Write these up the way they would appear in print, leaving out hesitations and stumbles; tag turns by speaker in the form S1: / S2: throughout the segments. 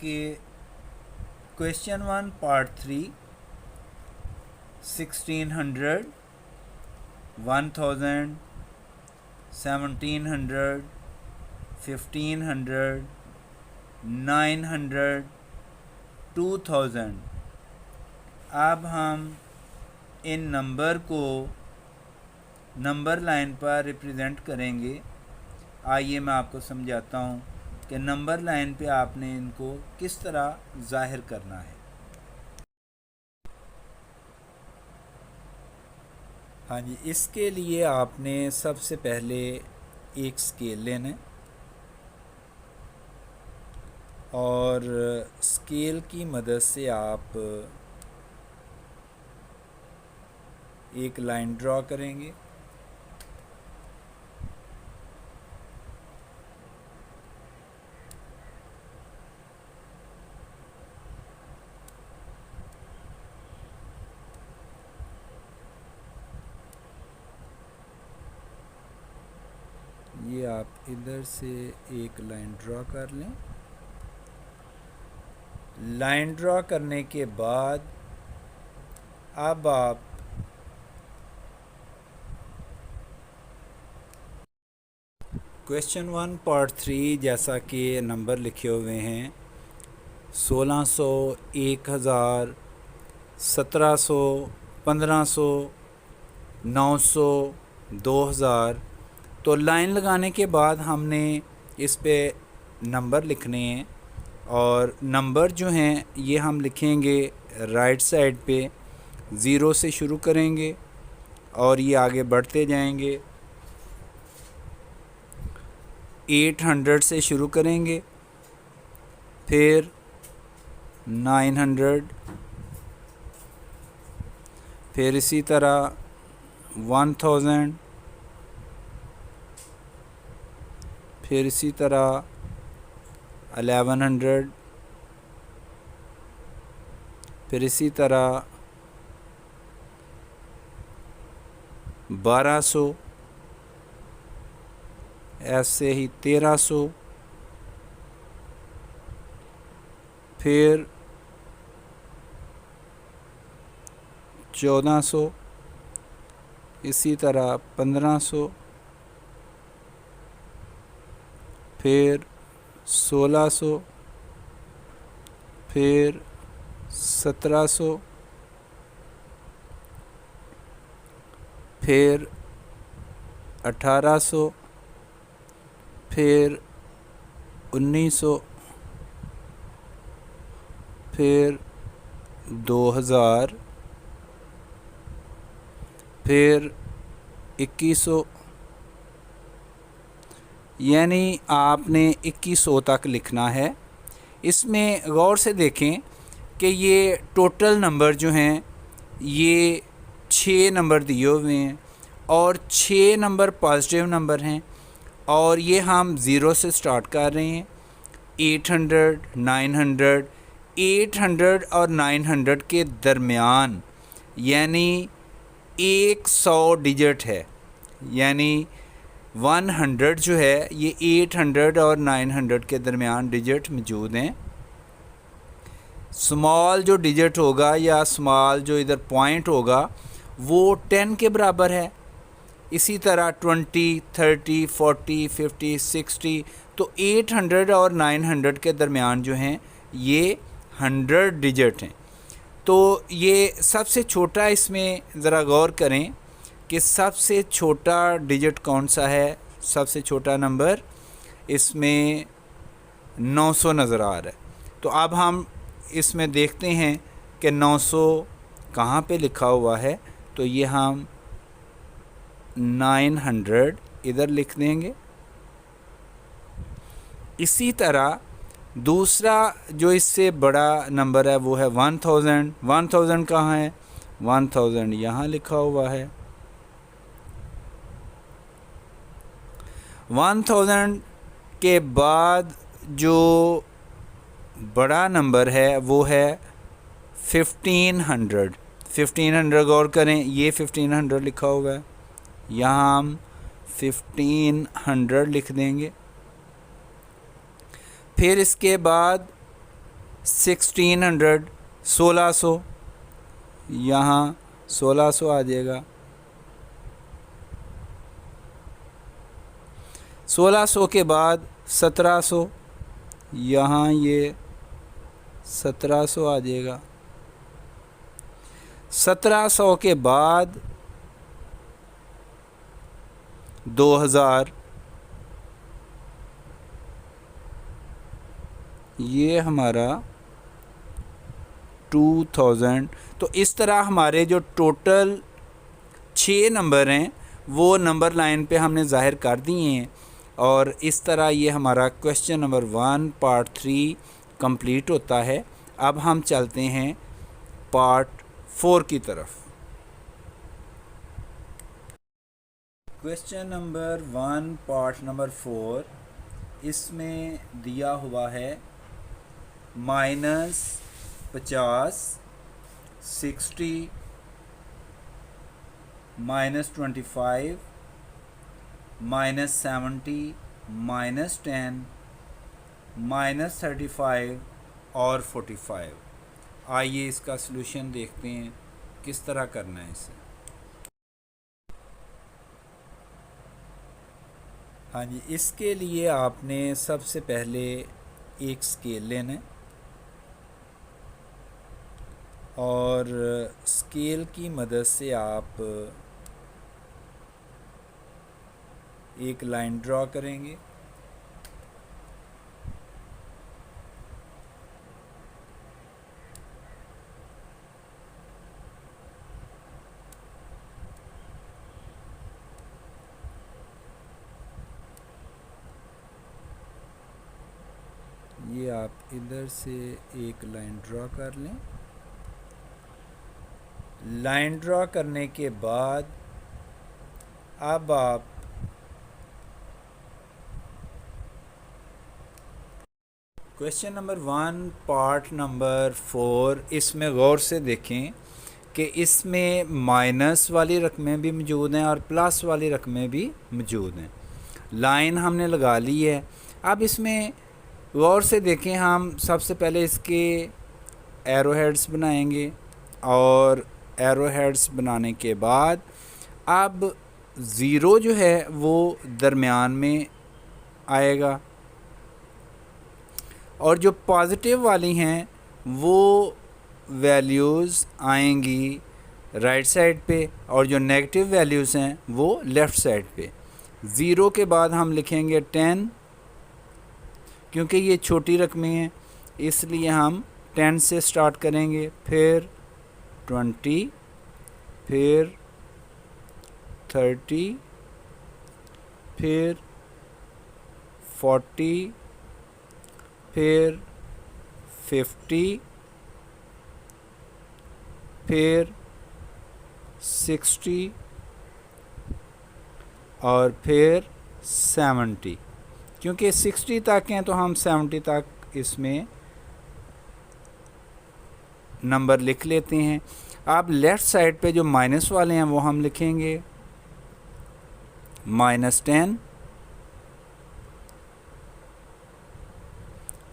S1: कि question 1 part 3 1600 1000 1700 1500 900 2000। अब हम इन नंबर को नंबर लाइन पर रिप्रेजेंट करेंगे। आइए मैं आपको समझाता हूँ कि नंबर लाइन पे आपने इनको किस तरह ज़ाहिर करना है। हाँ जी, इसके लिए आपने सबसे पहले एक स्केल लेना है और स्केल की मदद से आप एक लाइन ड्रॉ करेंगे। ये आप इधर से एक लाइन ड्रॉ कर लें। लाइन ड्रॉ करने के बाद अब आप क्वेश्चन 1 पार्ट 3 जैसा कि नंबर लिखे हुए हैं 1600, 1000, 1700, 1500, 900, 2000। तो लाइन लगाने के बाद हमने इस पे नंबर लिखने हैं और नंबर जो हैं ये हम लिखेंगे राइट साइड पे, 0 से शुरू करेंगे और ये आगे बढ़ते जाएंगे। 800 से शुरू करेंगे, फिर 900, फिर इसी तरह 1000, फिर इसी तरह 1100, फिर इसी तरह 1200, ऐसे ही 1300, फिर 1400, इसी तरह 1500, फिर 1600, फिर 1700, फिर 1800, फिर 1900, फिर 2000, फिर 2100। यानी आपने 2100 तक लिखना है। इसमें गौर से देखें कि ये टोटल नंबर जो हैं ये 6 नंबर दिए हुए हैं और 6 नंबर पॉजिटिव नंबर हैं और ये हम 0 से स्टार्ट कर रहे हैं। 800, 900, 800 और 900 के दरमियान यानी 100 डिजिट है, यानी 100 जो है ये 800 और 900 के दरमियान डिजिट मौजूद हैं। स्मॉल जो डिजिट होगा या स्मॉल जो इधर पॉइंट होगा वो 10 के बराबर है। इसी तरह 20, 30, 40, 50, 60। तो 800 और 900 के दरमियान जो हैं ये 100 डिजिट हैं। तो ये सबसे छोटा, इसमें ज़रा गौर करें कि सबसे छोटा डिजिट कौन सा है। सबसे छोटा नंबर इसमें 900 नज़र आ रहा है। तो अब हम इसमें देखते हैं कि 900 कहाँ पे लिखा हुआ है। तो ये हम 900 इधर लिख देंगे। इसी तरह दूसरा जो इससे बड़ा नंबर है वो है 1000। 1000 कहाँ है? 1000 यहाँ लिखा हुआ है। 1000 के बाद जो बड़ा नंबर है वो है 1500। 1500 गौर करें, ये 1500 लिखा हुआ है, यहाँ हम 1500 लिख देंगे। फिर इसके बाद 1600 1600, यहाँ 1600 आ जाएगा। 1600 के बाद 1700, यहाँ ये 1700 आ जाएगा। 1700 के बाद 2000, ये हमारा 2000। तो इस तरह हमारे जो टोटल 6 नंबर हैं वो नंबर लाइन पे हमने ज़ाहिर कर दिए हैं। और इस तरह ये हमारा क्वेश्चन नंबर 1 पार्ट 3 कंप्लीट होता है। अब हम चलते हैं पार्ट 4 की तरफ। क्वेश्चन नंबर 1 पार्ट नंबर 4, इसमें दिया हुआ है -50, 60, -25, -70, -10, -35 और 45। आइए इसका सलूशन देखते हैं किस तरह करना है इसे। हाँ जी, इसके लिए आपने सबसे पहले एक स्केल लेना है और स्केल की मदद से आप एक लाइन ड्रॉ करेंगे। ये आप इधर से एक लाइन ड्रॉ कर लें। लाइन ड्रॉ करने के बाद अब आप क्वेश्चन नंबर 1 पार्ट नंबर 4, इसमें गौर से देखें कि इसमें माइनस वाली रकमें भी मौजूद हैं और प्लस वाली रकमें भी मौजूद हैं। लाइन हमने लगा ली है। अब इसमें गौर से देखें, हम सबसे पहले इसके एरो हेड्स बनाएंगे और एरो हेड्स बनाने के बाद अब ज़ीरो जो है वो दरमियान में आएगा और जो पॉजिटिव वाली हैं वो वैल्यूज़ आएंगी राइट साइड पे और जो नेगेटिव वैल्यूज़ हैं वो लेफ़्ट साइड पे। ज़ीरो के बाद हम लिखेंगे 10, क्योंकि ये छोटी रकमें हैं इसलिए हम 10 से स्टार्ट करेंगे, फिर 20, फिर 30, फिर 40, फिर 50, फिर 60 और फिर 70। क्योंकि 60 तक हैं तो हम 70 तक इसमें नंबर लिख लेते हैं। अब लेफ़्ट साइड पे जो माइनस वाले हैं वो हम लिखेंगे -10,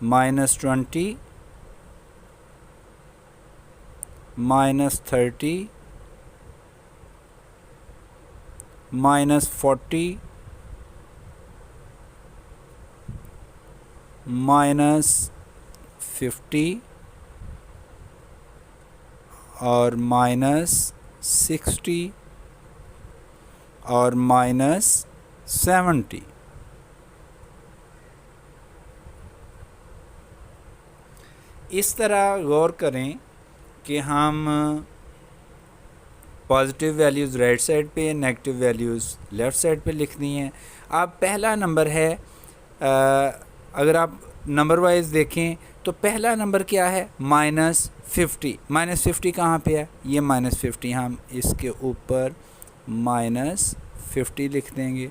S1: -20, -30, -40, -50 और -60 और -70। इस तरह गौर करें कि हम पॉजिटिव वैल्यूज़ राइट साइड पे, नेगेटिव वैल्यूज़ लेफ़्ट साइड पे लिख दी हैं। अब पहला नंबर है, अगर आप नंबर वाइज देखें तो पहला नंबर क्या है -50। -50 कहाँ पे है? ये -50, हम इसके ऊपर -50 लिख देंगे।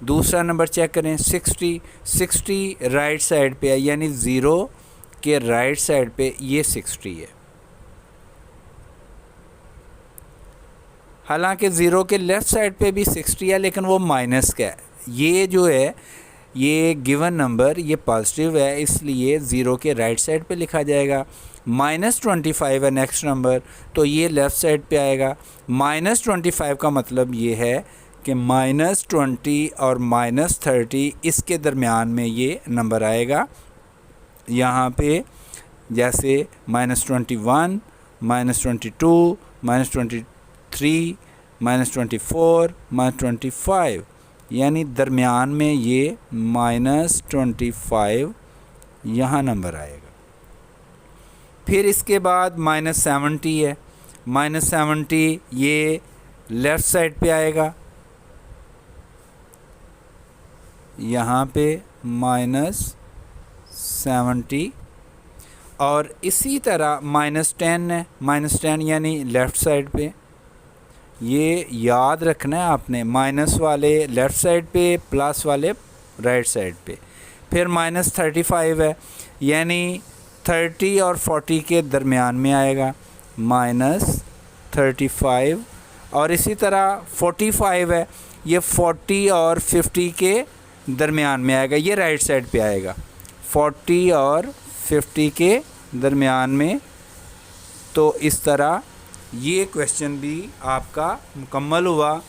S1: दूसरा नंबर चेक करें 60। 60 राइट साइड पे है, यानी ज़ीरो के राइट साइड पे ये 60 है। हालांकि ज़ीरो के लेफ़्ट साइड पे भी 60 है लेकिन वो माइनस का है। ये जो है ये गिवन नंबर ये पॉजिटिव है, इसलिए ज़ीरो के राइट साइड पे लिखा जाएगा। -25 है नेक्स्ट नंबर, तो ये लेफ़्ट साइड पे आएगा। -25 का मतलब ये है कि -20 और -30 इसके दरमियान में ये नंबर आएगा। यहाँ पे जैसे -21, -22, -23, -24, -25, यानी दरमियान में ये -25 यहाँ नंबर आएगा। फिर इसके बाद -70 है, -70 ये लेफ़्ट साइड पे आएगा, यहाँ पे -70, और इसी तरह -10 है, -10 यानी लेफ़्ट साइड पे। ये याद रखना है आपने, माइनस वाले लेफ़्ट साइड पे, प्लस वाले राइट साइड पे। फिर -35 है, यानी 30 और 40 के दरमियान में आएगा, -35। और इसी तरह 45 है, ये 40 और 50 के दरमियान में आएगा, ये राइट साइड पे आएगा, 40 और 50 के दरमियान में। तो इस तरह ये क्वेश्चन भी आपका मुकम्मल हुआ।